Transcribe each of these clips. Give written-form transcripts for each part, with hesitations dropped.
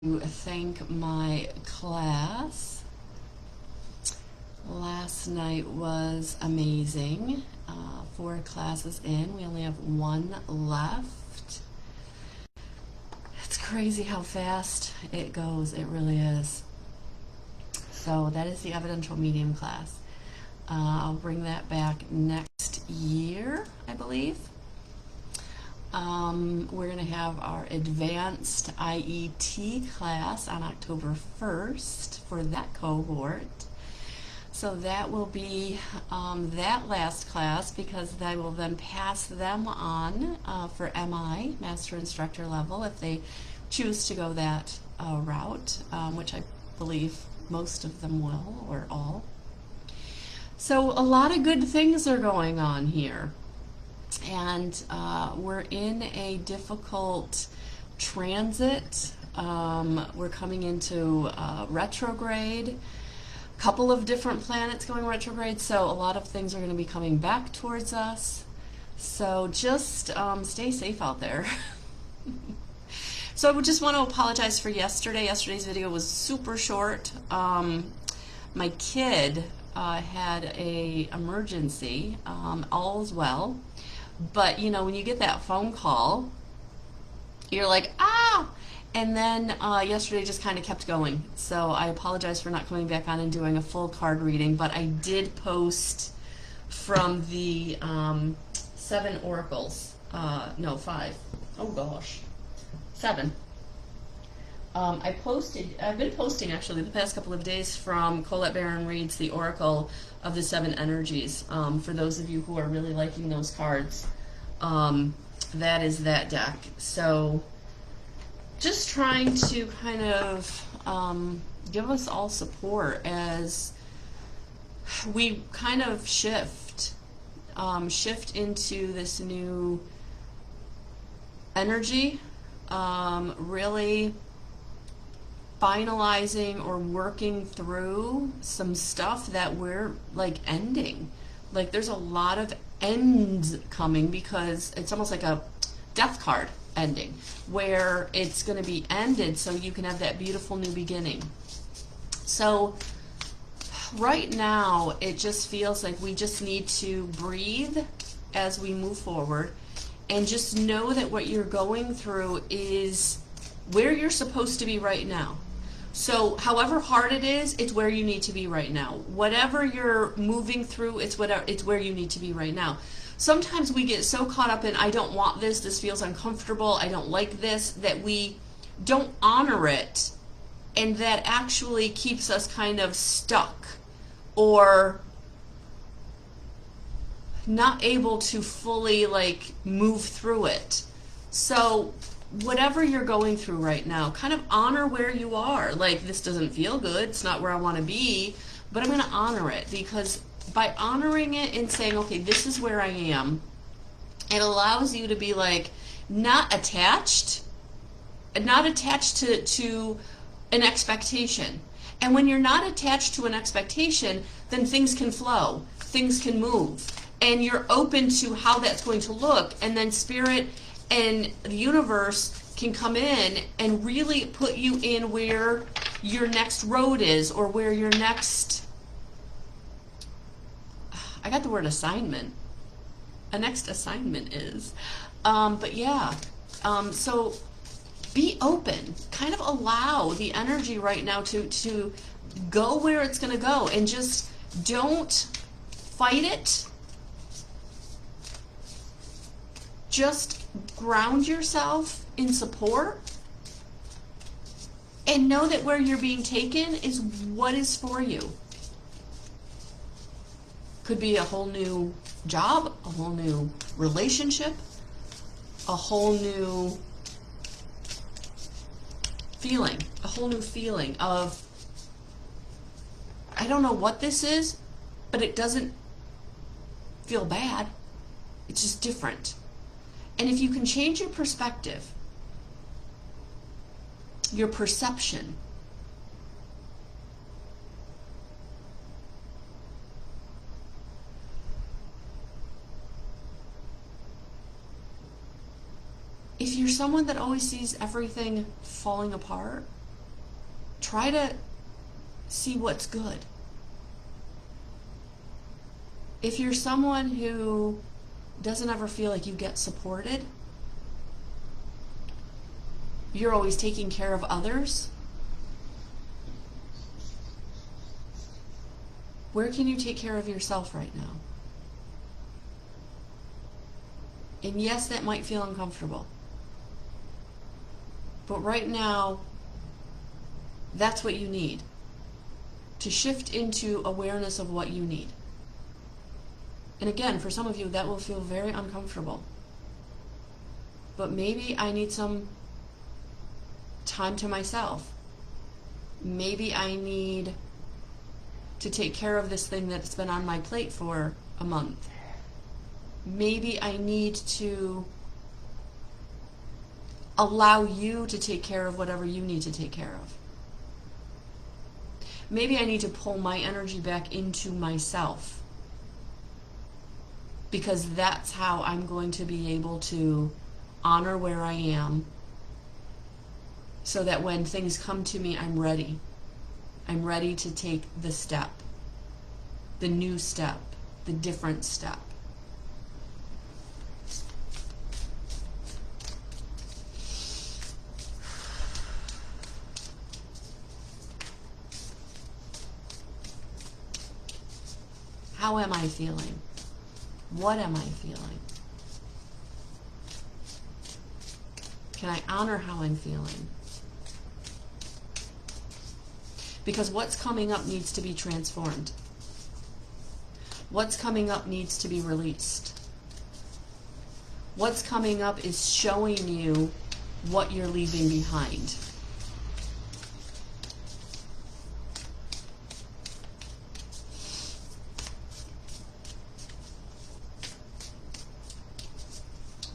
to thank my class. Last night was amazing. 4 classes in, we only have 1 left. It's crazy how fast it goes, it really is. So that is the evidential medium class. I'll bring that back next year, I believe. We're going to have our advanced IET class on October 1st for that cohort. So that will be that last class, because I will then pass them on for MI, Master Instructor level, if they choose to go that route, which I believe most of them will, or all. So a lot of good things are going on here. And we're in a difficult transit. We're coming into retrograde. A couple of different planets going retrograde, so a lot of things are going to be coming back towards us. So just stay safe out there. So I would just want to apologize for yesterday. Yesterday's video was super short. My kid had a emergency. All's well. But, you know, when you get that phone call, you're like, ah! And then yesterday just kind of kept going. So I apologize for not coming back on and doing a full card reading, but I did post from the 7 oracles. No, 5. Oh, gosh. 7. I've been posting actually the past couple of days from Colette Baron Reid's The Oracle of the 7 Energies. For those of you who are really liking those cards, that is that deck. So just trying to kind of give us all support as we kind of shift into this new energy, really finalizing or working through some stuff that we're like ending. Like there's a lot of ends coming, because it's almost like a death card ending, where it's going to be ended so you can have that beautiful new beginning. So right now it just feels like we just need to breathe as we move forward, and just know that what you're going through is where you're supposed to be right now. So however hard it is, it's where you need to be right now. Whatever you're moving through, it's where you need to be right now. Sometimes we get so caught up in, I don't want this, this feels uncomfortable, I don't like this, that we don't honor it, and that actually keeps us kind of stuck or not able to fully like move through it. So whatever you're going through right now, kind of honor where you are. Like, this doesn't feel good, it's not where I want to be, but I'm going to honor it, because by honoring it and saying, okay, this is where I am, it allows you to be like not attached to an expectation. And when you're not attached to an expectation, then things can flow, things can move, and you're open to how that's going to look, and then spirit and the universe can come in and really put you in where your next road is, or where your next, I got the word assignment, a next assignment is. But yeah, so be open, kind of allow the energy right now to go where it's going to go, and just don't fight it. Just ground yourself in support and know that where you're being taken is what is for you. Could be a whole new job, a whole new relationship, a whole new feeling of, I don't know what this is, but it doesn't feel bad. It's just different. And if you can change your perspective, your perception, if you're someone that always sees everything falling apart, Try to see what's good. If you're someone who doesn't ever feel like you get supported, you're always taking care of others, where can you take care of yourself right now? And yes, that might feel uncomfortable. But right now, that's what you need. To shift into awareness of what you need. And again, for some of you, that will feel very uncomfortable. But maybe I need some time to myself. Maybe I need to take care of this thing that's been on my plate for a month. Maybe I need to allow you to take care of whatever you need to take care of. Maybe I need to pull my energy back into myself, because that's how I'm going to be able to honor where I am, so that when things come to me, I'm ready. I'm ready to take the step, the new step, the different step. How am I feeling? What am I feeling? Can I honor how I'm feeling? Because what's coming up needs to be transformed. What's coming up needs to be released. What's coming up is showing you what you're leaving behind.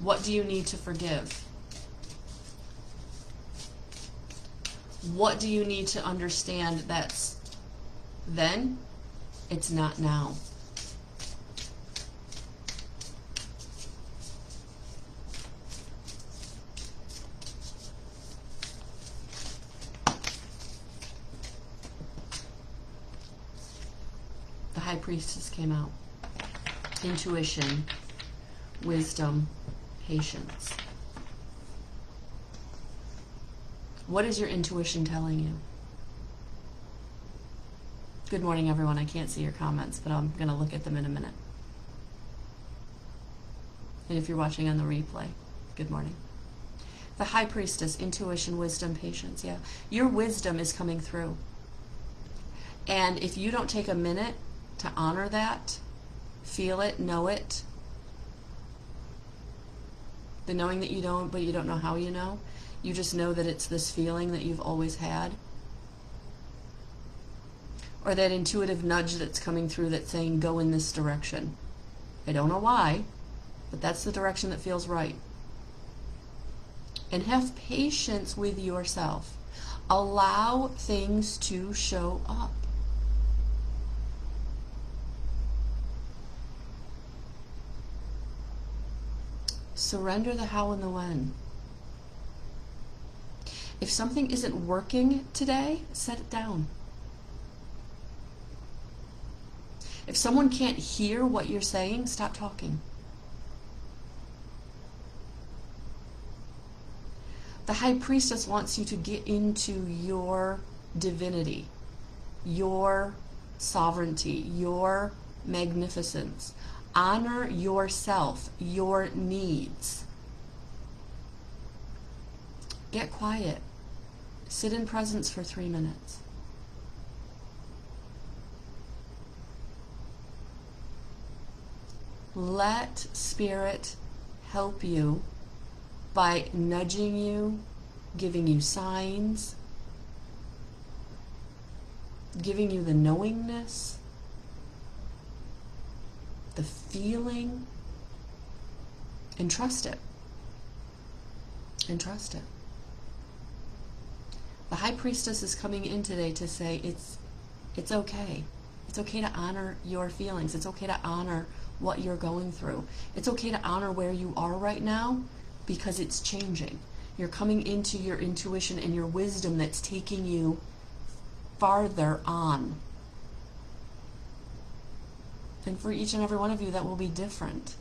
What do you need to forgive? What do you need to understand that's then? It's not now. The High Priestess came out. Intuition, wisdom, patience. What is your intuition telling you? Good morning, everyone. I can't see your comments, but I'm going to look at them in a minute. And if you're watching on the replay, good morning. The High Priestess, intuition, wisdom, patience. Yeah, your wisdom is coming through. And if you don't take a minute to honor that, feel it, know it, the knowing that you don't, but you don't know how you know. You just know that it's this feeling that you've always had. Or that intuitive nudge that's coming through that's saying, go in this direction. I don't know why, but that's the direction that feels right. And have patience with yourself. Allow things to show up. Surrender the how and the when. If something isn't working today, set it down. If someone can't hear what you're saying, stop talking. The High Priestess wants you to get into your divinity, your sovereignty, your magnificence. Honor yourself, your needs. Get quiet. Sit in presence for 3 minutes. Let Spirit help you by nudging you, giving you signs, giving you the knowingness, the feeling, and trust it. And trust it. The High Priestess is coming in today to say it's okay. It's okay to honor your feelings. It's okay to honor what you're going through. It's okay to honor where you are right now, because it's changing. You're coming into your intuition and your wisdom that's taking you farther on. And for each and every one of you, that will be different.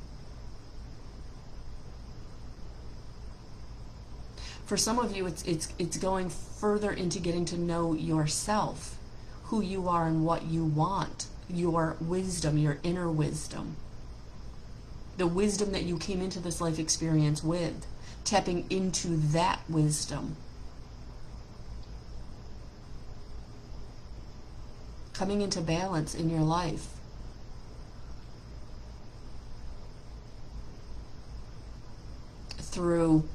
For some of you, it's going further into getting to know yourself, who you are and what you want, your wisdom, your inner wisdom, the wisdom that you came into this life experience with, tapping into that wisdom, coming into balance in your life. Through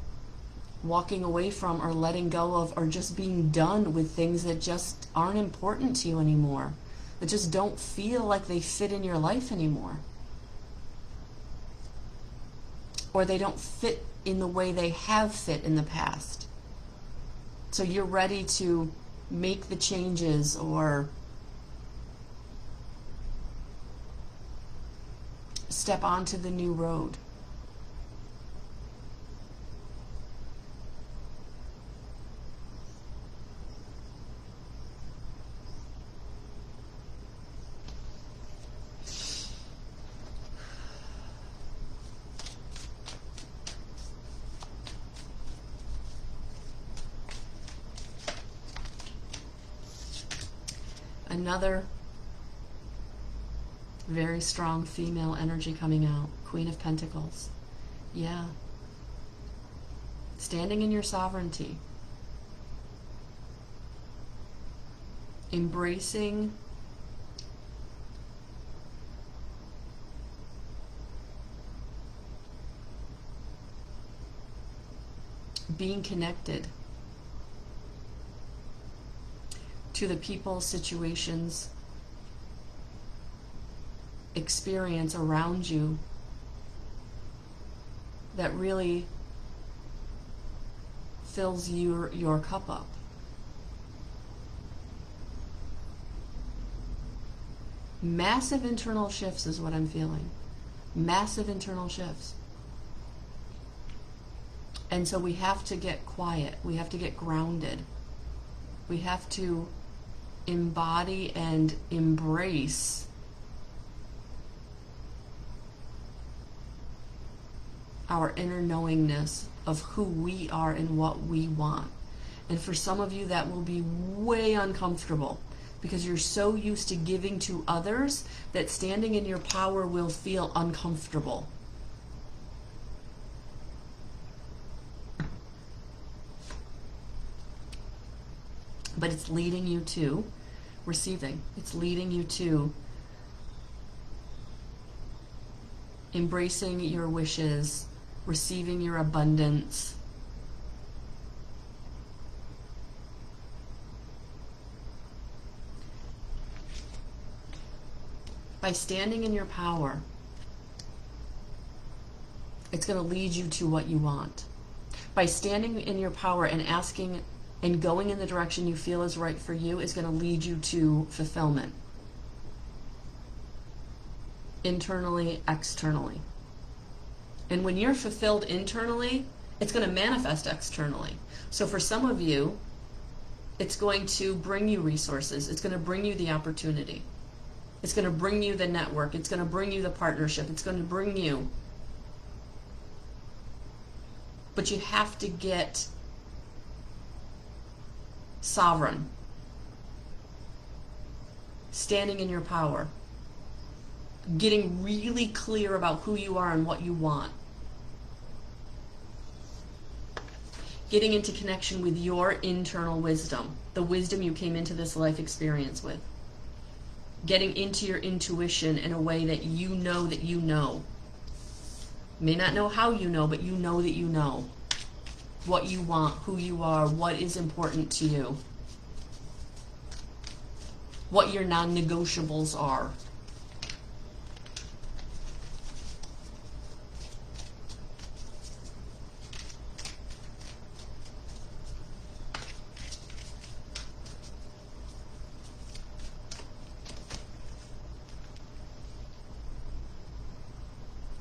walking away from or letting go of or just being done with things that just aren't important to you anymore, that just don't feel like they fit in your life anymore, or they don't fit in the way they have fit in the past. So you're ready to make the changes or step onto the new road. Another very strong female energy coming out. Queen of Pentacles. Yeah. Standing in your sovereignty. Embracing being connected to the people, situations, experience around you that really fills your cup up. Massive internal shifts is what I'm feeling. Massive internal shifts. And so we have to get quiet. We have to get grounded. We have to embody and embrace our inner knowingness of who we are and what we want. And for some of you, that will be way uncomfortable because you're so used to giving to others that standing in your power will feel uncomfortable. But it's leading you to receiving. It's leading you to embracing your wishes, receiving your abundance. By standing in your power, it's going to lead you to what you want. By standing in your power and asking and going in the direction you feel is right for you is going to lead you to fulfillment. Internally, externally. And when you're fulfilled internally, it's going to manifest externally. So for some of you, it's going to bring you resources. It's going to bring you the opportunity. It's going to bring you the network. It's going to bring you the partnership. It's going to bring you. But you have to get sovereign, standing in your power, getting really clear about who you are and what you want, getting into connection with your internal wisdom, the wisdom you came into this life experience with, getting into your intuition in a way that you know that you know. You may not know how you know, but you know that you know what you want, who you are, what is important to you, what your non-negotiables are.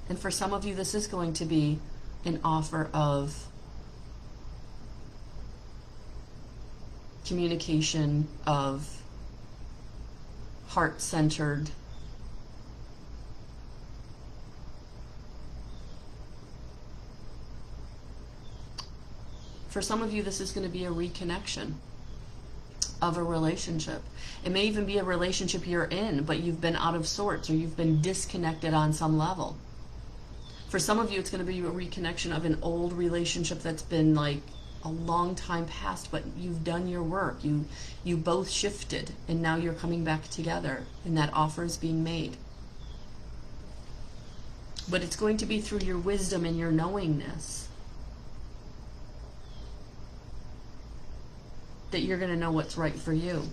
And for some of you, this is going to be an offer of communication, of heart-centered. For some of you, this is going to be a reconnection of a relationship. It may even be a relationship you're in, but you've been out of sorts or you've been disconnected on some level. For some of you, it's going to be a reconnection of an old relationship that's been like a long time past, but you've done your work. You both shifted, and now you're coming back together, and that offer is being made. But it's going to be through your wisdom and your knowingness that you're going to know what's right for you.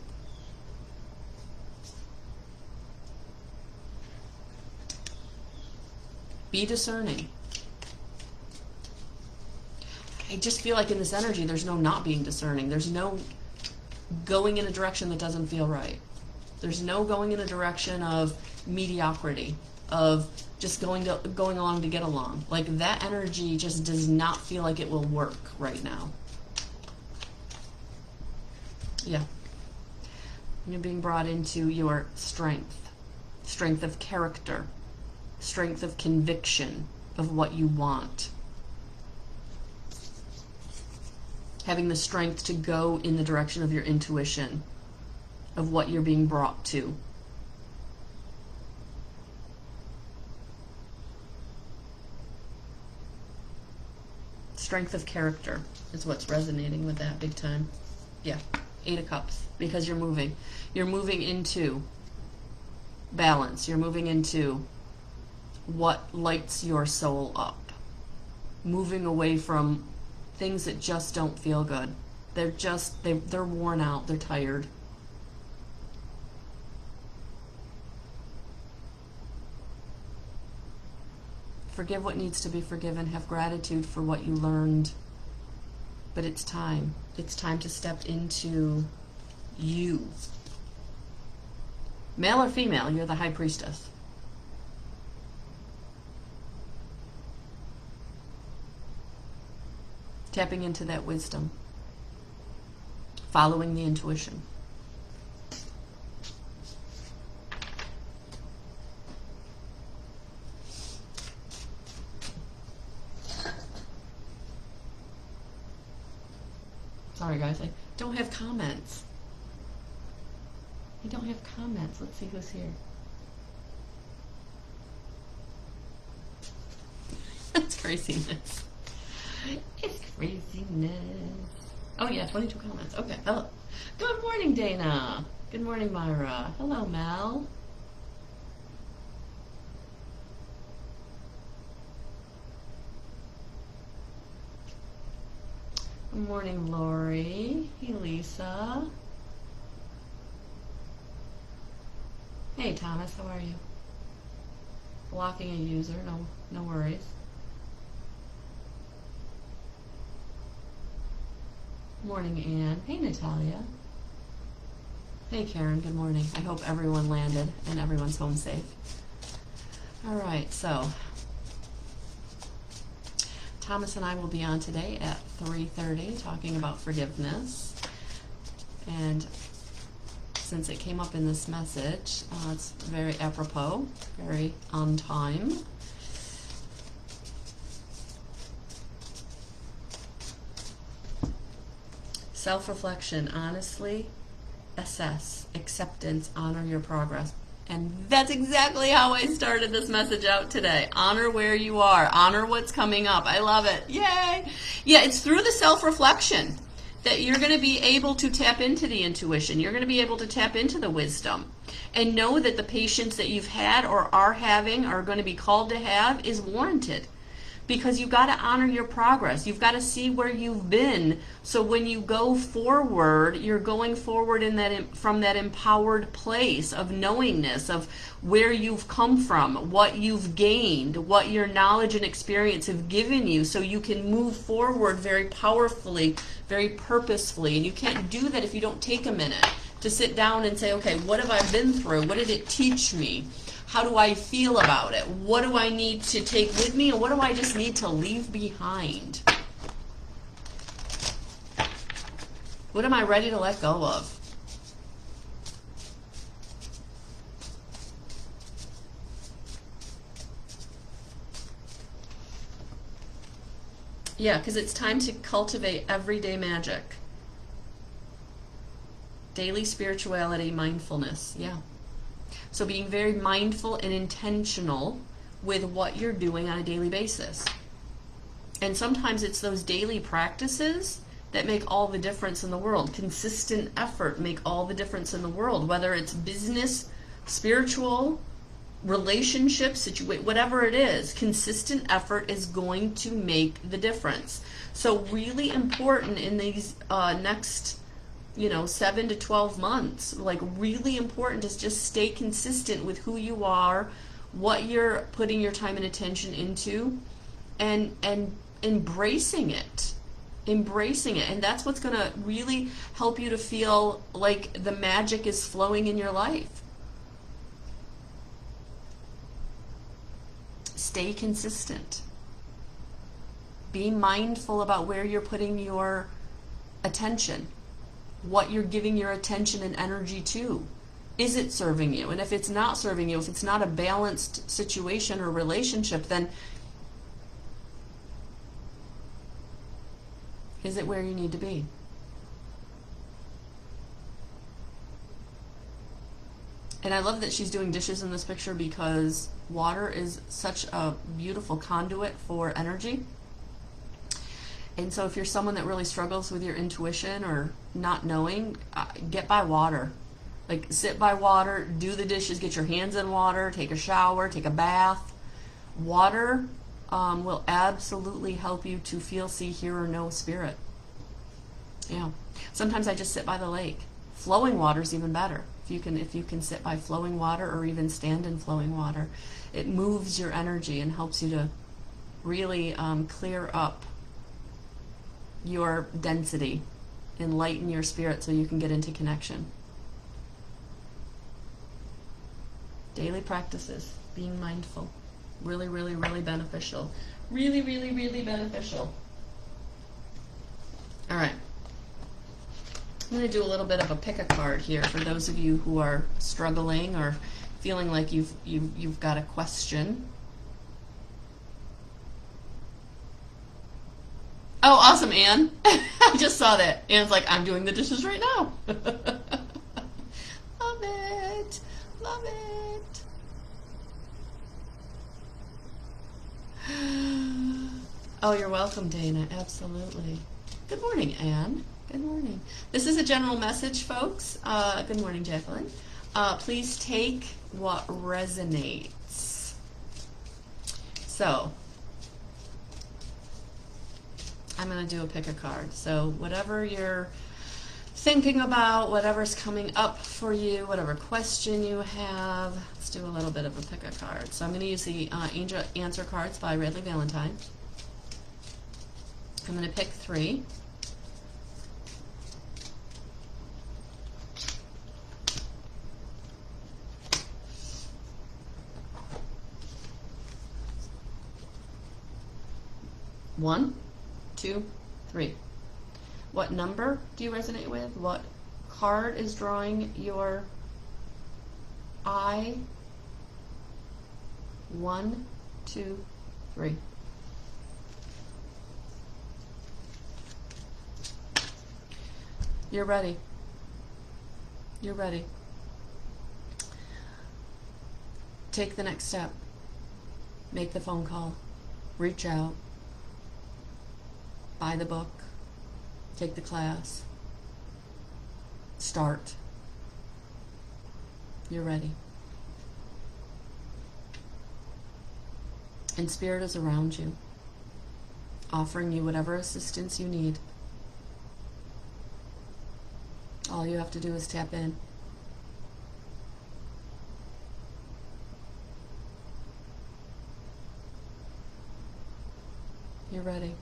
Be discerning. I just feel like in this energy, there's no not being discerning. There's no going in a direction that doesn't feel right. There's no going in a direction of mediocrity, of just going along to get along. Like that energy just does not feel like it will work right now. Yeah. You're being brought into your strength of character, strength of conviction of what you want. Having the strength to go in the direction of your intuition, of what you're being brought to. Strength of character is what's resonating with that big time. Yeah. 8 of Cups, because you're moving. You're moving into balance. You're moving into what lights your soul up. Moving away from things that just don't feel good. They're worn out. They're tired. Forgive what needs to be forgiven. Have gratitude for what you learned. But it's time. It's time to step into you. Male or female, you're the High Priestess. Tapping into that wisdom. Following the intuition. Sorry guys, I don't have comments. I don't have comments. Let's see who's here. That's craziness. It's craziness. Oh yeah, 22 comments. Okay, hello. Good morning, Dana. Good morning, Myra. Hello, Mel. Good morning, Lori. Hey, Lisa. Hey, Thomas, how are you? Blocking a user, no worries. Morning, Anne. Hey, Natalia. Hey, Karen, good morning. I hope everyone landed and everyone's home safe. All right, so Thomas and I will be on today at 3:30 talking about forgiveness. And since it came up in this message, it's very apropos, very on time. Self-reflection, honestly, assess, acceptance, honor your progress. And that's exactly how I started this message out today. Honor where you are. Honor what's coming up. I love it. Yay! Yeah, it's through the self-reflection that you're going to be able to tap into the intuition. You're going to be able to tap into the wisdom. And know that the patience that you've had or are having or are going to be called to have is warranted. Because you've got to honor your progress. You've got to see where you've been. So when you go forward, you're going forward in that from that empowered place of knowingness of where you've come from, what you've gained, what your knowledge and experience have given you, so you can move forward very powerfully, very purposefully. And you can't do that if you don't take a minute to sit down and say, okay, what have I been through? What did it teach me? How do I feel about it? What do I need to take with me, and what do I just need to leave behind? What am I ready to let go of? Yeah, because it's time to cultivate everyday magic. Daily spirituality, mindfulness. Yeah. So being very mindful and intentional with what you're doing on a daily basis. And sometimes it's those daily practices that make all the difference in the world. Consistent effort make all the difference in the world, whether it's business, spiritual, relationship, whatever it is. Consistent effort is going to make the difference. So really important in these next 7 to 12 months, like really important to just stay consistent with who you are, what you're putting your time and attention into, and embracing it. And that's what's going to really help you to feel like the magic is flowing in your life. Stay consistent. Be mindful about where you're putting your attention, what you're giving your attention and energy to. Is it serving you? And if it's not serving you, if it's not a balanced situation or relationship, then is it where you need to be? And I love that she's doing dishes in this picture because water is such a beautiful conduit for energy. And so if you're someone that really struggles with your intuition or not knowing, get by water. Like sit by water, do the dishes, get your hands in water, take a shower, take a bath. Water will absolutely help you to feel, see, hear, or know spirit. Yeah. Sometimes I just sit by the lake. Flowing water is even better. If you can sit by flowing water or even stand in flowing water, it moves your energy and helps you to really clear up your density, enlighten your spirit so you can get into connection. Daily practices, being mindful, really, really, really beneficial. Really, really, really beneficial. All right. I'm going to do a little bit of a pick a card here for those of you who are struggling or feeling like you've got a question. Oh, awesome, Anne. I just saw that. Anne's like, I'm doing the dishes right now. Love it. Love it. Oh, you're welcome, Dana. Absolutely. Good morning, Anne. Good morning. This is a general message, folks. Good morning, Jacqueline. Please take what resonates. So, I'm going to do a pick a card. So whatever you're thinking about, whatever's coming up for you, whatever question you have, let's do a little bit of a pick a card. So I'm going to use the Angel Answer Cards by Radley Valentine. I'm going to pick 3. One, 2, 3. What number do you resonate with? What card is drawing your eye? 1, 2, 3. You're ready. You're ready. Take the next step. Make the phone call. Reach out. Buy the book. Take the class. Start. You're ready. And Spirit is around you, offering you whatever assistance you need. All you have to do is tap in. You're ready.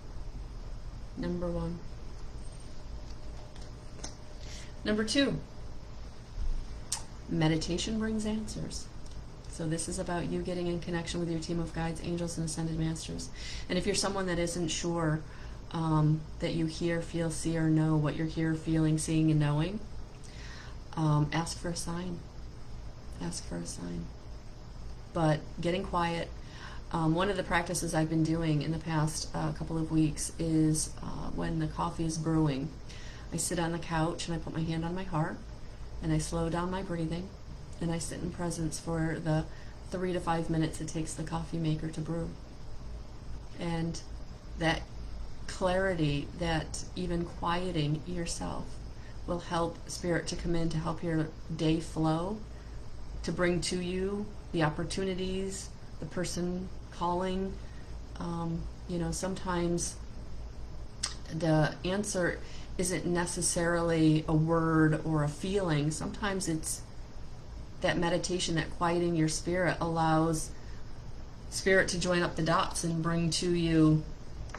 Number 1. Number 2, meditation brings answers. So this is about you getting in connection with your team of guides, angels, and ascended masters. And if you're someone that isn't sure that you hear, feel, see, or know what you're here, feeling, seeing, and knowing, ask for a sign. Ask for a sign. But getting quiet, One of the practices I've been doing in the past couple of weeks is when the coffee is brewing, I sit on the couch and I put my hand on my heart and I slow down my breathing and I sit in presence for the 3 to 5 minutes it takes the coffee maker to brew. And that clarity, that even quieting yourself will help Spirit to come in to help your day flow, to bring to you the opportunities, the person calling. Sometimes the answer isn't necessarily a word or a feeling. Sometimes it's that meditation, that quieting your spirit allows Spirit to join up the dots and bring to you,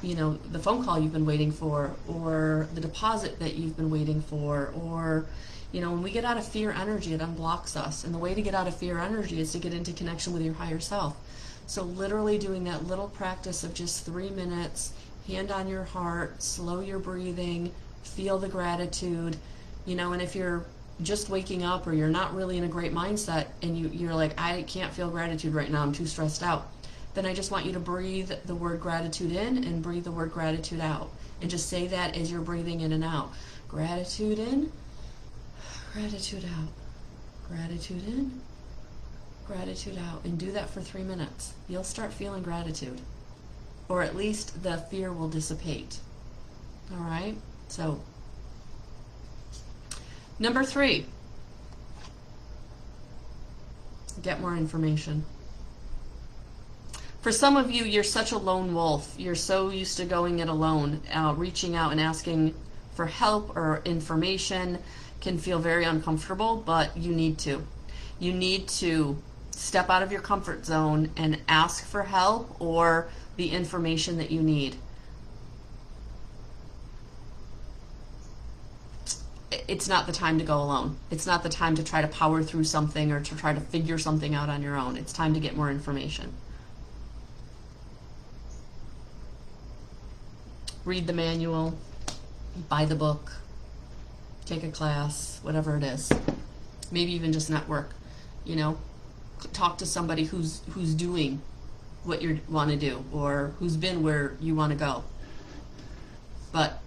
the phone call you've been waiting for, or the deposit that you've been waiting for, or, when we get out of fear energy, it unblocks us. And the way to get out of fear energy is to get into connection with your higher self. So literally doing that little practice of just 3 minutes, hand on your heart, slow your breathing, feel the gratitude, and if you're just waking up or you're not really in a great mindset and you're like, I can't feel gratitude right now, I'm too stressed out, then I just want you to breathe the word gratitude in and breathe the word gratitude out. And just say that as you're breathing in and out. Gratitude in, gratitude out. Gratitude in, gratitude out. And do that for 3 minutes. You'll start feeling gratitude. Or at least the fear will dissipate. All right? So, number 3. Get more information. For some of you, you're such a lone wolf. You're so used to going it alone. Reaching out and asking for help or information can feel very uncomfortable, but you need to. You need to step out of your comfort zone and ask for help or the information that you need. It's not the time to go alone. It's not the time to try to power through something or to try to figure something out on your own. It's time to get more information. Read the manual, buy the book, take a class, whatever it is. Maybe even just network, talk to somebody who's doing what you want to do or who's been where you want to go. But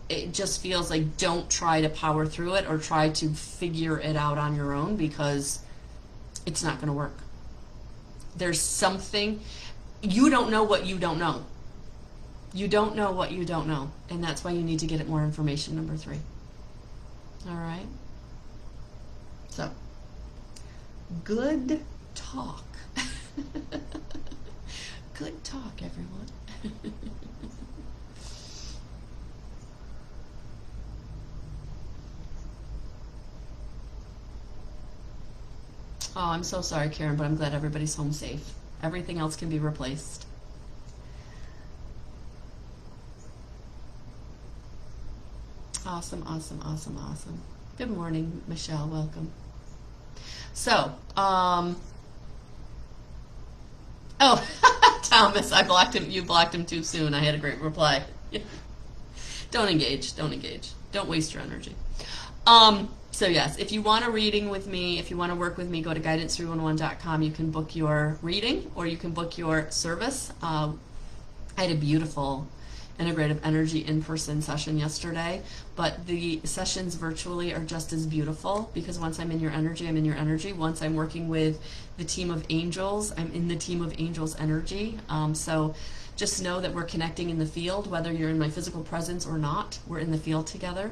it just feels like don't try to power through it or try to figure it out on your own, because it's not going to work. There's something, you don't know what you don't know. You don't know what you don't know. And that's why you need to get more information, number 3. All right? So, good talk. Good talk, everyone. Oh, I'm so sorry, Karen, but I'm glad everybody's home safe. Everything else can be replaced. Awesome, awesome, awesome, awesome. Good morning, Michelle. Welcome. So, oh, Thomas, I blocked him. You blocked him too soon. I had a great reply. Don't engage. Don't engage. Don't waste your energy. So yes, if you want a reading with me, if you want to work with me, go to guidance311.com. You can book your reading or you can book your service. I had a beautiful integrative energy in-person session yesterday, but the sessions virtually are just as beautiful, because once I'm in your energy, I'm in your energy. Once I'm working with the team of angels, I'm in the team of angels energy. So just know that we're connecting in the field, whether you're in my physical presence or not, we're in the field together.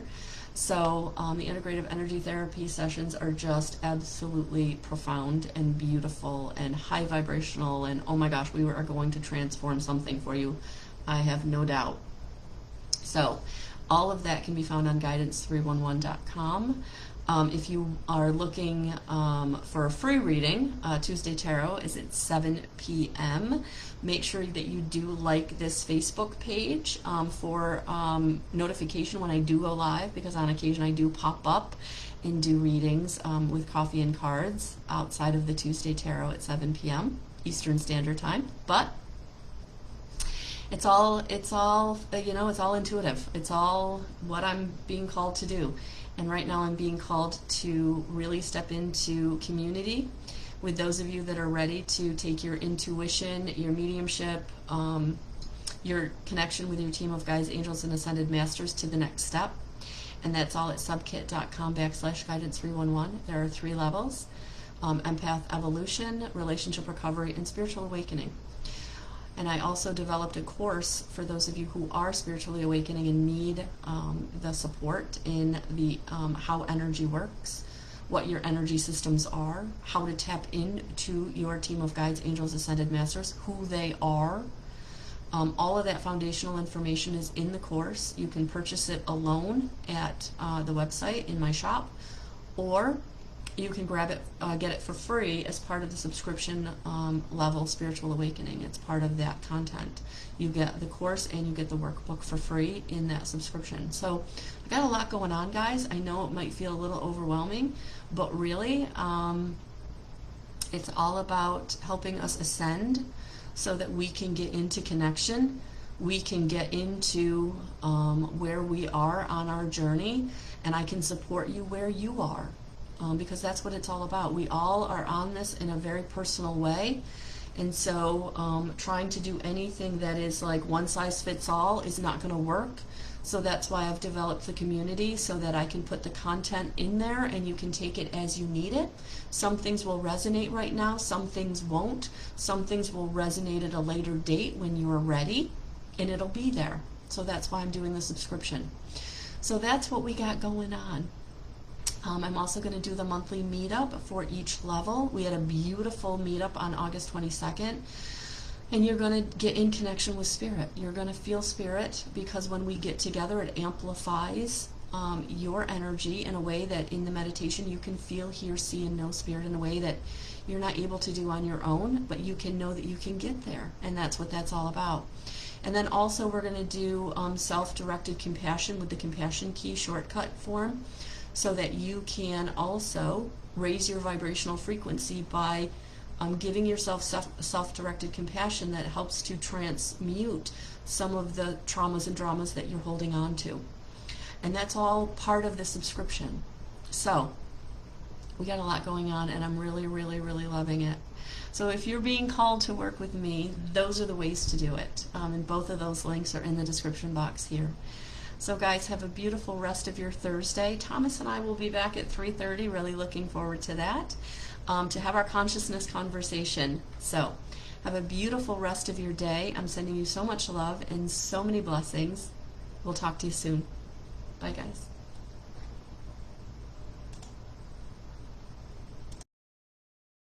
So the integrative energy therapy sessions are just absolutely profound and beautiful and high vibrational, and oh my gosh, we are going to transform something for you. I have no doubt. So all of that can be found on guidance311.com. If you are looking for a free reading, Tuesday Tarot is at 7 p.m. Make sure that you do like this Facebook page for notification when I do go live, because on occasion I do pop up and do readings with coffee and cards outside of the Tuesday Tarot at 7 p.m. Eastern Standard Time. But it's all intuitive. It's all what I'm being called to do. And right now I'm being called to really step into community with those of you that are ready to take your intuition, your mediumship, your connection with your team of guides, angels, and ascended masters to the next step. And that's all at subkit.com/guidance311. There are 3 levels: empath evolution, relationship recovery, and spiritual awakening. And I also developed a course for those of you who are spiritually awakening and need the support in the how energy works, what your energy systems are, how to tap into your team of guides, angels, ascended masters, who they are. All of that foundational information is in the course. You can purchase it alone at the website in my shop, or you can grab it, get it for free as part of the subscription level Spiritual Awakening. It's part of that content. You get the course and you get the workbook for free in that subscription. So I got a lot going on, guys. I know it might feel a little overwhelming, but really it's all about helping us ascend so that we can get into connection. We can get into where we are on our journey, and I can support you where you are. Because that's what it's all about. We all are on this in a very personal way, and so trying to do anything that is like one size fits all is not going to work. So that's why I've developed the community, so that I can put the content in there and you can take it as you need it. Some things will resonate right now, some things won't. Some things will resonate at a later date when you are ready, and it'll be there. So that's why I'm doing the subscription. So that's what we got going on. I'm also going to do the monthly meetup for each level. We had a beautiful meetup on August 22nd, and you're going to get in connection with Spirit. You're going to feel Spirit, because when we get together, it amplifies your energy in a way that in the meditation you can feel, hear, see, and know Spirit in a way that you're not able to do on your own, but you can know that you can get there, and that's what that's all about. And then also we're going to do self-directed compassion with the Compassion Key shortcut form, so that you can also raise your vibrational frequency by giving yourself self-directed compassion that helps to transmute some of the traumas and dramas that you're holding on to. And that's all part of the subscription. So we got a lot going on, and I'm really, really, really loving it. So if you're being called to work with me, those are the ways to do it. And both of those links are in the description box here. So guys, have a beautiful rest of your Thursday. Thomas and I will be back at 3:30. Really looking forward to that, to have our consciousness conversation. So have a beautiful rest of your day. I'm sending you so much love and so many blessings. We'll talk to you soon. Bye, guys.